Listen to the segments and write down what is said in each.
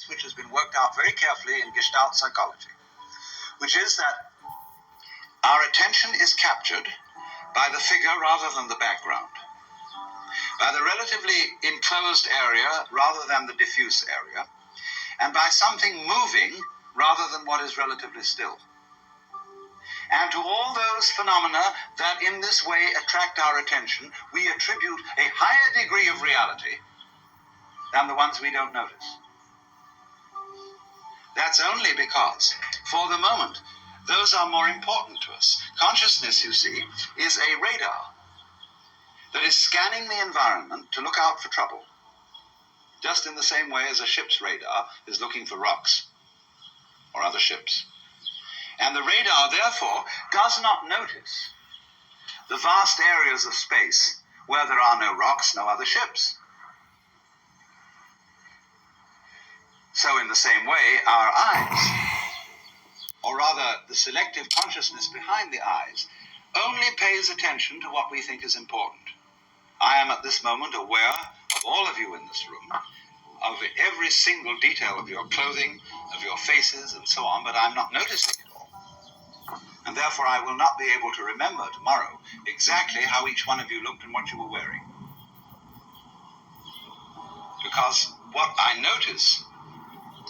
which has been worked out very carefully in Gestalt psychology, which is that our attention is captured by the figure rather than the background, by the relatively enclosed area rather than the diffuse area, and by something moving rather than what is relatively still. And to all those phenomena that in this way attract our attention, we attribute a higher degree of reality than the ones we don't notice. That's only because, for the moment, those are more important to us. Consciousness, you see, is a radar that is scanning the environment to look out for trouble, just in the same way as a ship's radar is looking for rocks or other ships. And the radar, therefore, does not notice the vast areas of space where there are no rocks, no other ships. So in the same way, our eyes, or rather the selective consciousness behind the eyes, only pays attention to what we think is important. I am at this moment aware of all of you in this room, of every single detail of your clothing, of your faces, and so on, but I'm not noticing it all. And therefore I will not be able to remember tomorrow exactly how each one of you looked and what you were wearing. Because what I notice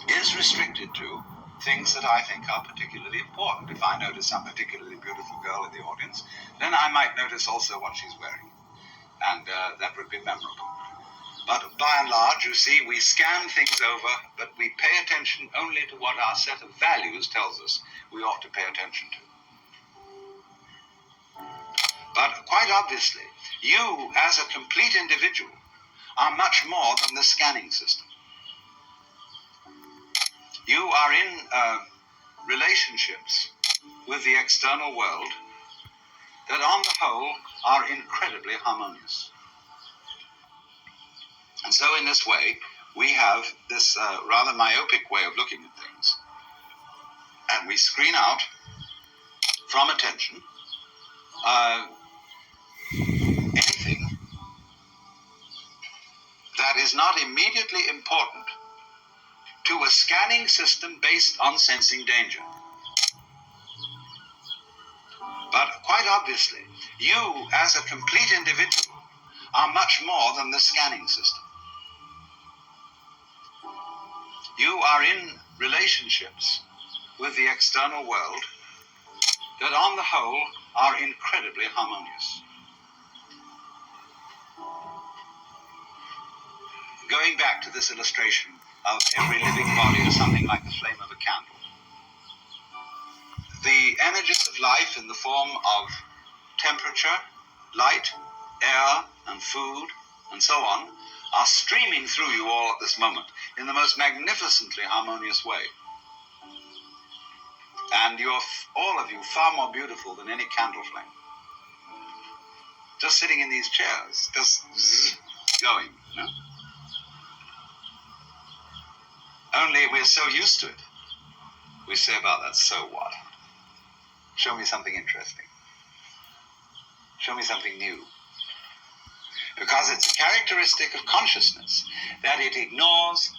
is restricted to things that I think are particularly important. If I notice some particularly beautiful girl in the audience, then I might notice also what she's wearing. And that would be memorable. But by and large, you see, we scan things over, but we pay attention only to what our set of values tells us we ought to pay attention to. But quite obviously, you as a complete individual are much more than the scanning system. You are in relationships with the external world that on the whole are incredibly harmonious. And so in this way, we have this rather myopic way of looking at things. And we screen out from attention anything that is not immediately important to a scanning system based on sensing danger. But quite obviously, you as a complete individual are much more than the scanning system. You are in relationships with the external world that on the whole are incredibly harmonious. Going back to this illustration of every living body as something like the flame of a candle, the energies of life in the form of temperature, light, air, and food, and so on, are streaming through you all at this moment in the most magnificently harmonious way. And you're, all of you, far more beautiful than any candle flame. Just sitting in these chairs, just going, you know? Only we're so used to it. We say about that, so what? Show me something interesting. Show me something new. Because it's a characteristic of consciousness that it ignores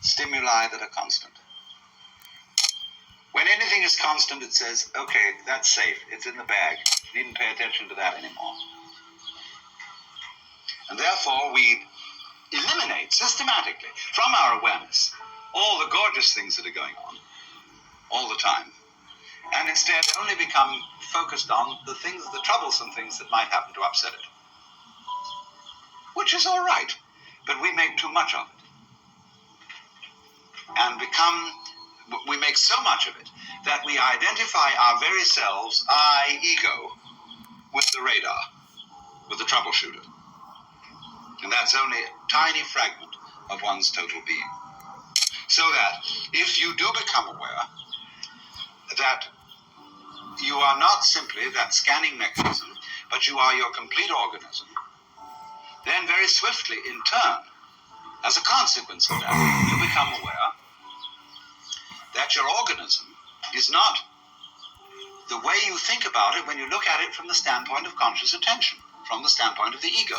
stimuli that are constant. When anything is constant, it says, okay, that's safe, it's in the bag, needn't pay attention to that anymore. And therefore we eliminate systematically from our awareness all the gorgeous things that are going on all the time, and instead only become focused on the things, the troublesome things that might happen to upset it. Which is all right, but we make too much of it. And we make so much of it that we identify our very selves, I, ego, with the radar, with the troubleshooter. And that's only a tiny fragment of one's total being. So that if you do become aware that you are not simply that scanning mechanism, but you are your complete organism, then very swiftly, in turn, as a consequence of that, you become aware that your organism is not the way you think about it when you look at it from the standpoint of conscious attention, from the standpoint of the ego.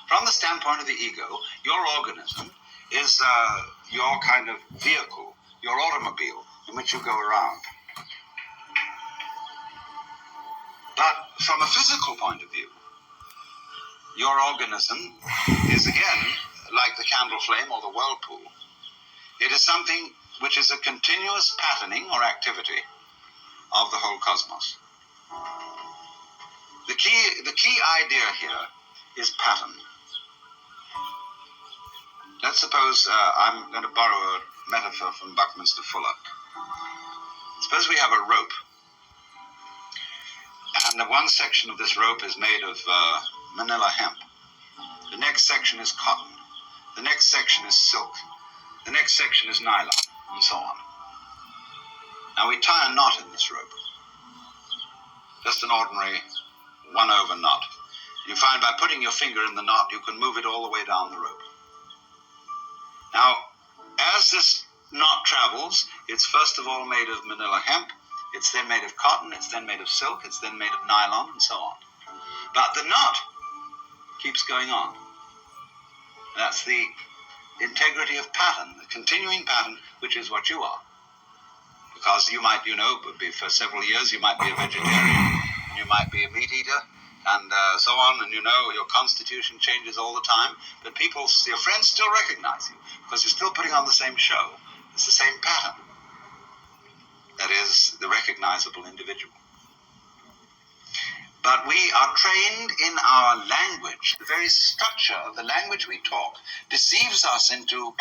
From the standpoint of the ego, your organism is your kind of vehicle, your automobile in which you go around. But from a physical point of view, your organism is again like the candle flame or the whirlpool. It is something which is a continuous patterning or activity of the whole cosmos. The key idea here is pattern. Let's suppose I'm going to borrow a metaphor from Buckminster Fuller. Suppose we have a rope, and one section of this rope is made of manila hemp. The next section is cotton. The next section is silk. The next section is nylon, and so on. Now we tie a knot in this rope. Just an ordinary 1/over knot. You find by putting your finger in the knot, you can move it all the way down the rope. Now, as this knot travels, it's first of all made of manila hemp, it's then made of cotton, it's then made of silk, it's then made of nylon, and so on. But the knot keeps going on. That's the integrity of pattern, the continuing pattern, which is what you are. Because you might, for several years, you might be a vegetarian, and you might be a meat eater, and so on, and your constitution changes all the time, but your friends still recognize you, because you're still putting on the same show. It's the same pattern. That is the recognizable individual. But we are trained in our language. The very structure of the language we talk deceives us into